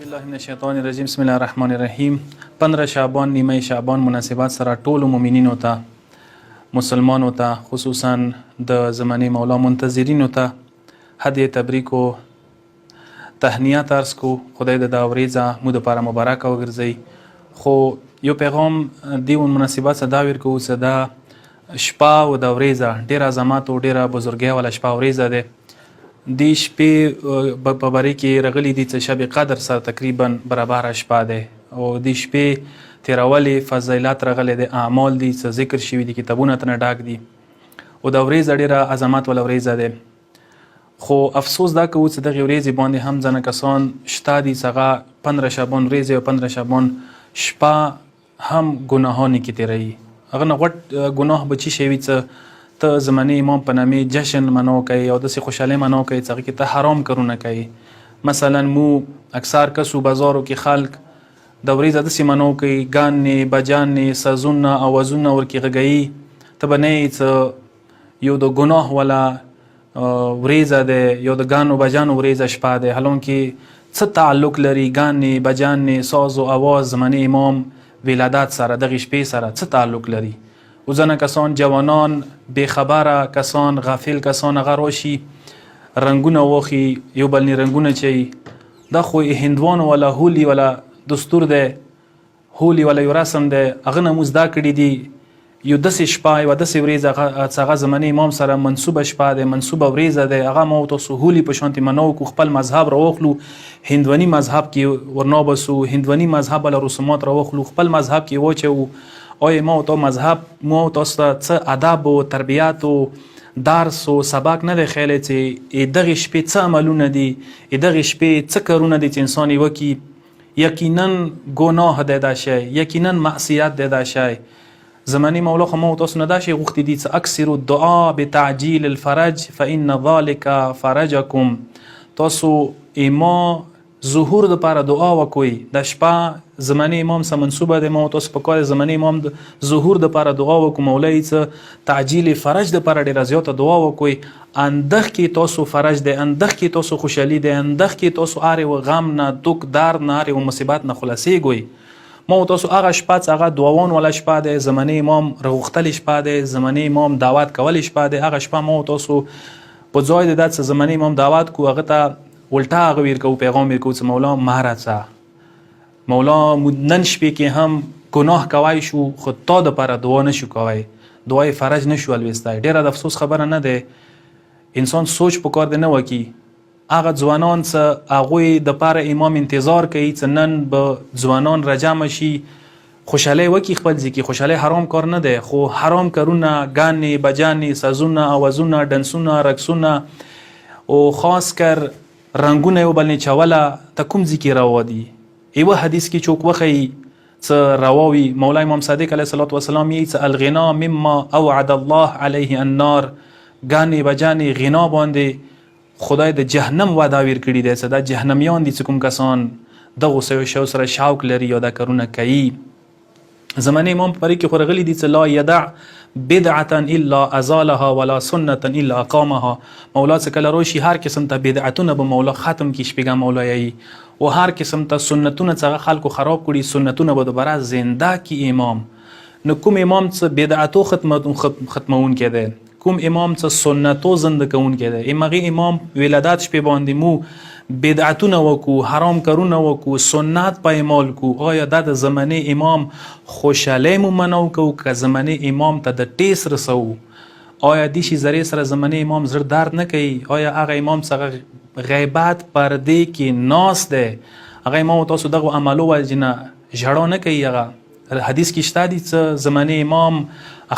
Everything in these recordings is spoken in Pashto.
بالله من الشیطان الرجیم بسم الله الرحمن الرحیم 15 شعبان نیمه شعبان مناسبات سره ټولو مؤمنینو ته مسلمانو ته خصوصا د زمانه مولا منتظرینو ته هدیه تبریک او تهنیت عرض کو خدای د داوریزه مو د لپاره مبارک وګرځي. خو یو پیغام دیون مناسبات صدا ورکو صدا شپه او داوریزه ډیر عظمت او ډیر بزرګي ولا شپه اوریزه ده. دی شپې په باره کې رغلی دي چې شب قدر سره تقریبا برابر شپه ده او دی شپې تیرولې فضیلت رغلی د اعمال دي چې ذکر شوي دي کتابونه تنه ډاک دي او د ورځې ډیره عظمت ول ورځ ده. خو افسوس دا کوو چې دغه ورځې باندې هم ځنه کسان شته دي څنګه 15 شعبان ورځې او 15 شعبان شپه هم ګناهونه کې تیري هغه نه غټ ګناه بچی شوی چې ته زمانه امام په نامه جشن منو کوي او داسې خوشاله منو کوي چې کې ته حرام کارونه کوي. مثلا مو اکثر کسو بازارو کې خلک د ورځې داسې منو کوي ګانې بجانې سازونه اوازونه ورکې غږی ته بنې چې یو د ګناه ولا ورځه ده یو د ګانو بجانو ورځه شپه ده حالون کې څه تعلق لري ګانې بجانې ساز او اواز زمانه امام ولادت سره دغه شپې سره څه تعلق لري. وزنه کسان جوانان بیخبره کسان غافل کسان هغه راشي رنگونه واخی یو بلنی رنگونه چي دا خو هندوان ولا هولی ولا دستور ده هولی ولا یو رسم ده هغه نموز دا کړی دي یو داسې شپه یو داسې ورځ هغه زمانه امام سره منسوبه شپه ده منسوبه ورځ ده هغه مو تاسو هولی په شانتي منو کو خپل مذهب راوخلو هندواني مذهب کې ورنابسو هندواني مذهب له رسومات راوخلو خپل مذهب کې وچو آیا ما تو مذهب ما تاسو څه ادب او تربیات او درس او سبق نه دی خیلی چې دغه شپې څه عملونه دي دغه شپې څه کارونه دي چې انسان وکي یقینا ګناه ده دا شی یقینا معصیت ده دا شی. زمانی مولا خو ما تاسو نه دا شی غوښتي دي چې اکثر الدعاء بتعجيل الفرج فإن ذلك فرجكم. تاسو ایما ظهور د لپاره دعا وکوي د شپه زمانه امام سره منسوبه ده مو تاسو په کار زمانه امام ظهور د لپاره دعا وکوم مولای څه تعجیل فرج د لپاره ډیر زیاته دعا وکوي اندخ کې تاسو فرج ده اندخ کې تاسو خوشحالي ده اندخ کې تاسو اره و غم نه دوک دار نه اره و مصیبت نه خلاصي ګوي. مو تاسو هغه شپه هغه دعاوون ولا شپه ده زمانه امام رغختل شپه ده زمانه امام دعوت کول شپه ده هغه شپه مو تاسو په ځای د دات زمانه امام دعوت کو هغه ته ولټا غویر کو پیغام ورکو چې مولا مهارت مولا نن شپې کې هم ګناه کوي شو خو تا د لپاره دعا نشو کوي دعای فرج نشو الوستای. ډیره د افسوس خبره نه ده انسان سوچ پکار دی نه وکي هغه ځوانان څه هغوی د لپاره امام انتظار کوي چې نن به ځوانان رجم شي خوشاله وکي خپل ځکه خوشاله حرام کار نه ده خو حرام کارونه ګانې بجانې سازونه اوازونه ډنسونه رقصونه او خاص کر رنگونه یو بلنی چاوله تا کوم ذکر روا دي ایوه حدیث کې چوک وخی څه رواوي مولا امام صادق علیه الصلاة والسلام یې څه الغنا مما اوعد الله علیه النار غانی بجانی غنا باندې خدای د جهنم وعده ور کړی دی چې دا جهنميان دي چې کوم کسان دغه شو سره شوق لري یا دا کارونه کوي. زمانه امام پرې کې خورغلی دي چې لا يدع بدعه الا ازالها ولا سنه الا اقامها. مولا څخه کله روشي هر قسم ته بدعتونه به مولا ختم کی شپږه مولا یي او هر قسم ته سنتونه څخه خلکو خراب کړي سنتونه به دوباره زنده کی امام. نو کوم امام څخه بدعتو ختمون کړي کوم امام څخه سنتو زنده کون کړي امغه امام ولادت شپې باندې مو بدعتونه وکو حرام کارونه وکو سنت پایمال کو آیا د زمانه امام خوشاله مو منو کو که زمانه امام ته د ټیس رسو آیا د شي زری سره زمانه امام زړه درد نه کوي آیا هغه امام څنګه غیبت پرده کې ناس ده هغه امام تاسو دغه عملو وجنه ژړو نه کوي. هغه حدیث کې شته دي چې زمانه امام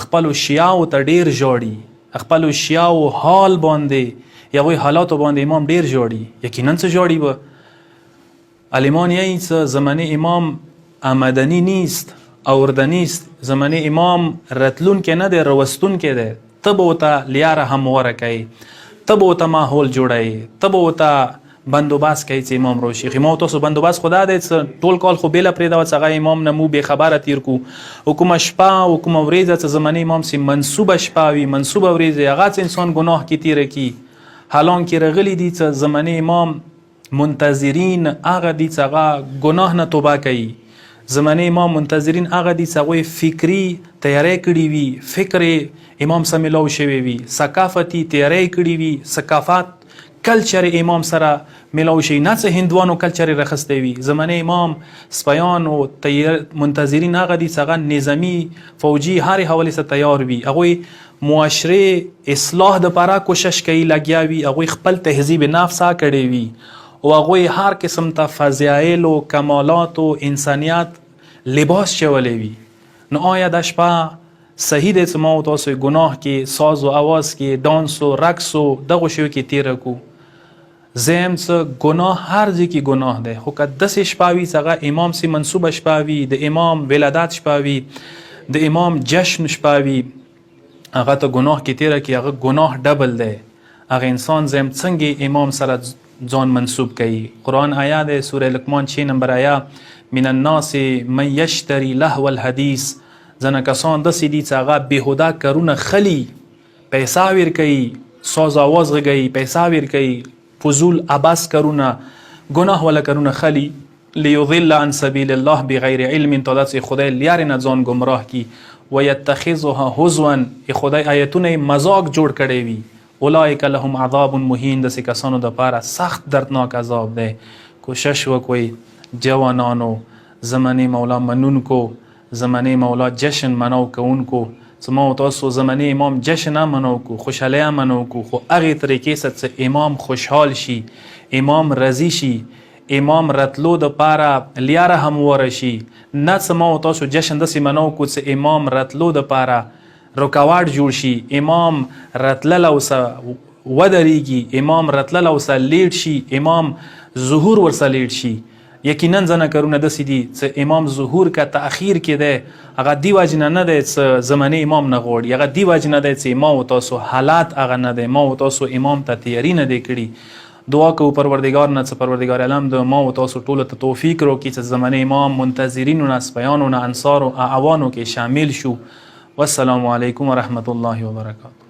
خپل شیعو ته ډیر جوړي خپل شیعو حال باندې یا وی حالات باندې امام ډیر جوړي یقینا څه جوړي به المان یې څه زمانه امام آمدنی نیست اوردنیست زمانه امام رتلون کې نه دی روستون کې دی تب وته لیاره هم ورکای تب وته ماحول جوړای تب وته بندوبست کوي چې امام روشي خو تاسو بندوبست خدا دې ټول کال خو بیل پرې دا څنګه امام نمو به خبره تیر کو حکومت شپه حکومت ورځ ته زمانه امام سي منسوبه شپه وي منسوبه ورځ هغه انسان ګناه کې تیر کی حالان کې رغلی دي چې زمانه امام منتظرین هغه دي چې هغه ګناه نه توبه کوي. زمانه امام منتظرین هغه دي چې هغوی فکري تیاری کړي وي، فکر امام سره میلاو شوی وي، ثقافتي تیاری کړي وي، ثقافت کلچر امام سره میلاو شي، نه څه هندوانو کلچر راخستی وي. زمانه امام سپیان او منتظرین هغه دي چې هغه نظامی فوجي هر حواله سره تیار وي، هغوی معاشره اصلاح دپاره کوشش کوي، لګیا وي، هغوی خپل تهذیب نفس کړی وي او هغوی هر قسم ته فضایل او کمالات او انسانیت لباس چولی وي. نو آیا د شپه صحیح دی چې ما او تاسو ګناه کې ساز او اواز کې ډانس او رقص او دغو شیو کې تیره کو؟ زم څه ګناه هر ځای کې ګناه دی، خو که داسې شپه وي چې هغه امام سي منصوبه شپه وي، د امام ولادت شپه وي، د امام جشن شپه وي، هغه ته ګناه کې تیره کې هغه ګناه ډبل دی. هغه انسان زم څنګه امام سره ځان منسوب کوي؟ قرآن آیا دی سوره لقمان 6 نمبر آیا، من الناس من یشتری لهو الحدیث، ځنه کسان داسې دي چې هغه بېهوده کارونه خلي، پیسه ورکوي، ساز آواز غږوي، پیسه ورکوي، فضول عبث کارونه، ګناه والا کارونه خلي، لیضل عن سبیل الله بغیر علم، تا داسې خدای لیارې نه ځان ګمراه کی، ویتخذها هزوا، خدای آیتونه مذاق جوړ کړی وي. اولئک لهم عذاب مهین، داسې کسانو دپاره سخت دردناک عذاب دی. کوشش وکوئ جوانانو، زمانه مولا منونکو، زمانه مولا جشن مناو کوونکو، چې ما او تاسو زمانه امام جشن هم مناو کو، خوشحالي هم مناو کو، خو هغې طریقې سره چې امام خوشحال شي، امام رضی شي، امام رتلو دپاره لیاره همواره شي، نه چې ما او تاسو جشن داسې مناو کو چې امام رتلو دپاره رکاوټ جوړ شي، امام رتلل او څه ودرېږي، امام رتلل او څه لیټ شي، امام ظهور ورسه لیټ شي. یقینا ځنه کارونه داسې دي چې امام ظهور که تأخیر کې دی، هغه دې وجې نه نه دی چې زمانه امام نه غواړي، هغه دې وجې نه دی چې ما او تاسو حالات هغه نه دی، ما او تاسو امام ته تیاري نه دی کړي. دعا کوو پروردګار نه چې پروردګار عالم د ما او تاسو ټولو ته توفیق راکړي چې زمانه امام منتظرینو نه، سپیانو نه، انصارو اعوانو کې شامل شو. والسلام علیکم ورحمة الله وبرکاته.